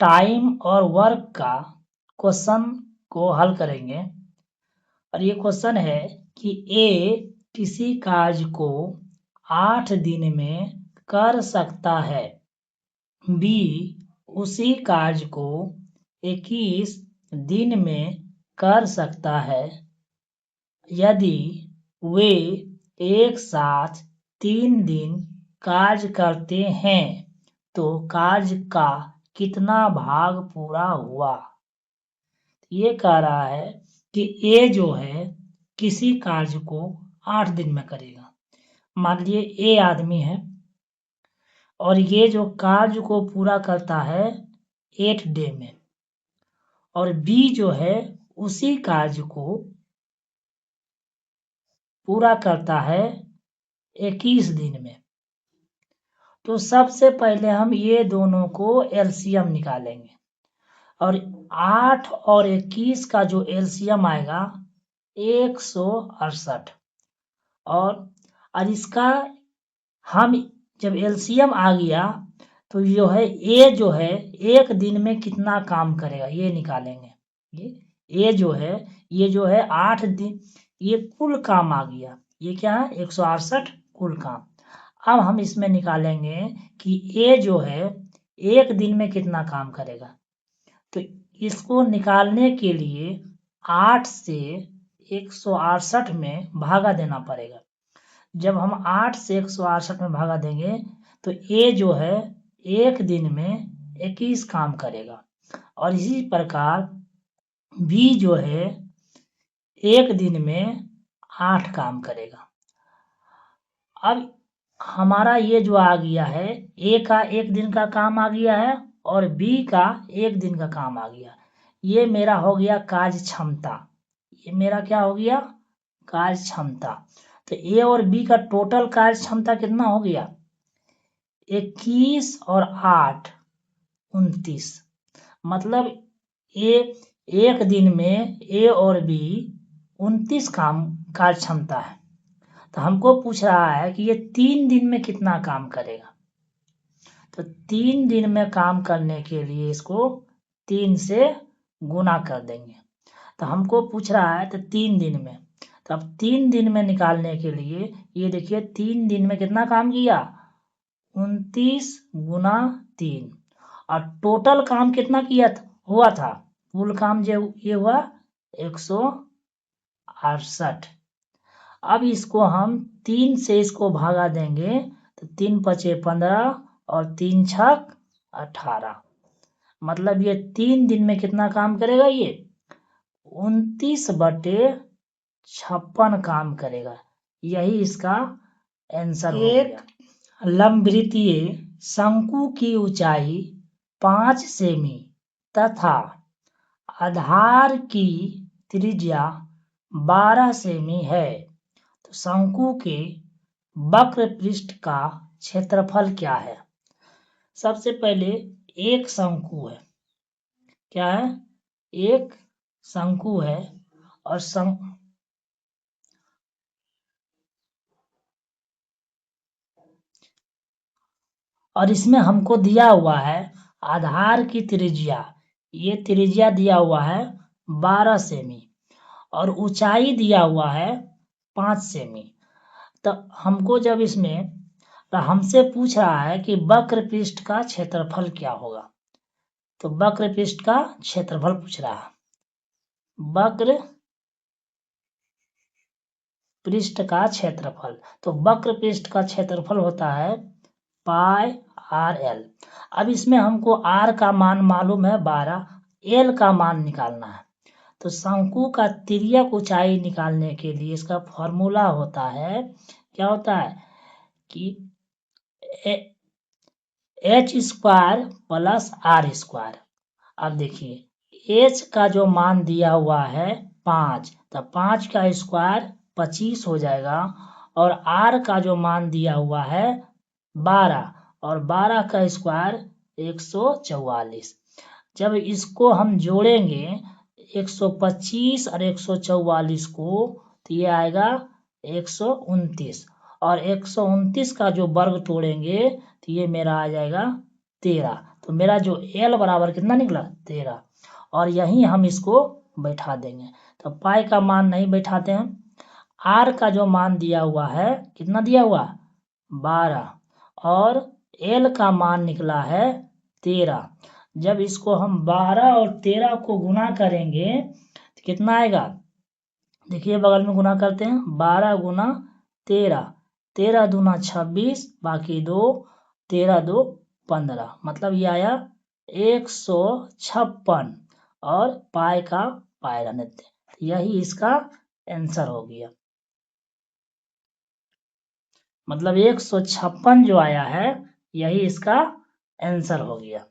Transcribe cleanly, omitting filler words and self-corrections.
Time और work का question को हल करेंगे। और ये क्वेश्चन है कि ए किसी कार्य को 8 दिन में कर सकता है, बी उसी कार्य को 21 दिन में कर सकता है। यदि वे एक साथ 3 दिन कार्य करते हैं तो कार्य का कितना भाग पूरा हुआ। ये कह रहा है कि ए जो है किसी कार्य को 8 दिन में करेगा। मान लीजिए ए आदमी है और ये जो कार्य को पूरा करता है 8 डे में, और बी जो है उसी कार्य को पूरा करता है 21 दिन में। तो सबसे पहले हम ये दोनों को एलसीएम निकालेंगे, और 8 और 21 का जो एलसीएम आएगा 168। और इसका हम जब एलसीएम आ गया तो जो है ए जो है एक दिन में कितना काम करेगा ये निकालेंगे। ये जो है 8 दिन, ये कुल काम आ गया। ये क्या है 168 कुल काम। अब हम इसमें निकालेंगे कि ए जो है एक दिन में कितना काम करेगा। तो इसको निकालने के लिए 8 से 168 में भागा देना पड़ेगा। जब हम 8 से 168 में भागा देंगे तो ए जो है एक दिन में 21 काम करेगा, और इसी प्रकार बी जो है एक दिन में 8 काम करेगा। अब हमारा ये जो आ गया है ए का एक दिन का काम आ गया है और बी का एक दिन का काम आ गया। ये मेरा हो गया कार्य क्षमता। ये मेरा क्या हो गया कार्य क्षमता। तो ए और बी का टोटल कार्य क्षमता कितना हो गया 21 और 8 29। मतलब एक दिन में ए और बी 29 काम कार्य क्षमता है। तो हमको पूछ रहा है कि ये 3 दिन में कितना काम करेगा। तो 3 दिन में काम करने के लिए इसको 3 से गुना कर देंगे। तो हमको पूछ रहा है तो 3 दिन में, तो अब 3 दिन में निकालने के लिए ये देखिए 3 दिन में कितना काम किया 29 गुना 3, और टोटल काम कितना किया हुआ था कुल काम जो ये हुआ 168। अब इसको हम 3 से इसको भागा देंगे तो 3 पचे 15 और 3 छक 18। मतलब ये 3 दिन में कितना काम करेगा ये 29/56 काम करेगा। यही इसका आंसर हो गया। लंबवृत्तीय शंकु की ऊंचाई 5 सेमी तथा आधार की त्रिज्या 12 सेमी है, तो शंकु के वक्र पृष्ठ का क्षेत्रफल क्या है। सबसे पहले एक शंकु है, क्या है एक शंकु है, और इसमें हमको दिया हुआ है आधार की त्रिज्या, ये त्रिज्या दिया हुआ है 12 सेमी और ऊंचाई दिया हुआ है 5 सेमी। तो हमको जब इसमें तो हमसे पूछ रहा है कि वक्र पृष्ठ का क्षेत्रफल क्या होगा। तो वक्र पृष्ठ का क्षेत्रफल पूछ रहा है। वक्र पृष्ठ का क्षेत्रफल, तो वक्र पृष्ठ का क्षेत्रफल होता है पाई आर एल। अब इसमें हमको आर का मान मालूम है 12, एल का मान निकालना है। तो शंकु का तिर्यक ऊंचाई निकालने के लिए इसका फॉर्मूला होता है, क्या होता है कि h square plus r square. अब देखिए h का जो मान दिया हुआ है 5, तो 5 का स्क्वायर 25 हो जाएगा, और r का जो मान दिया हुआ है 12, और 12 का स्क्वायर 144। जब इसको हम जोड़ेंगे 125 और 144 को तो ये आएगा 129, और 129 का जो वर्ग तोड़ेंगे तो ये मेरा आ जाएगा 13। तो मेरा जो L बराबर कितना निकला 13, और यहीं हम इसको बैठा देंगे। तो पाई का मान नहीं बैठाते हैं, R का जो मान दिया हुआ है कितना दिया हुआ 12, और L का मान निकला है 13। जब इसको हम 12 और 13 को गुना करेंगे तो कितना आएगा, देखिए बगल में गुना करते हैं, 12 गुना 13, 13 दूना 26, बाकी 2, 13 2 15, मतलब ये आया 156, और पाई का पाई रहने देते हैं। यही इसका आंसर हो गया, मतलब 156 जो आया है यही इसका आंसर हो गया।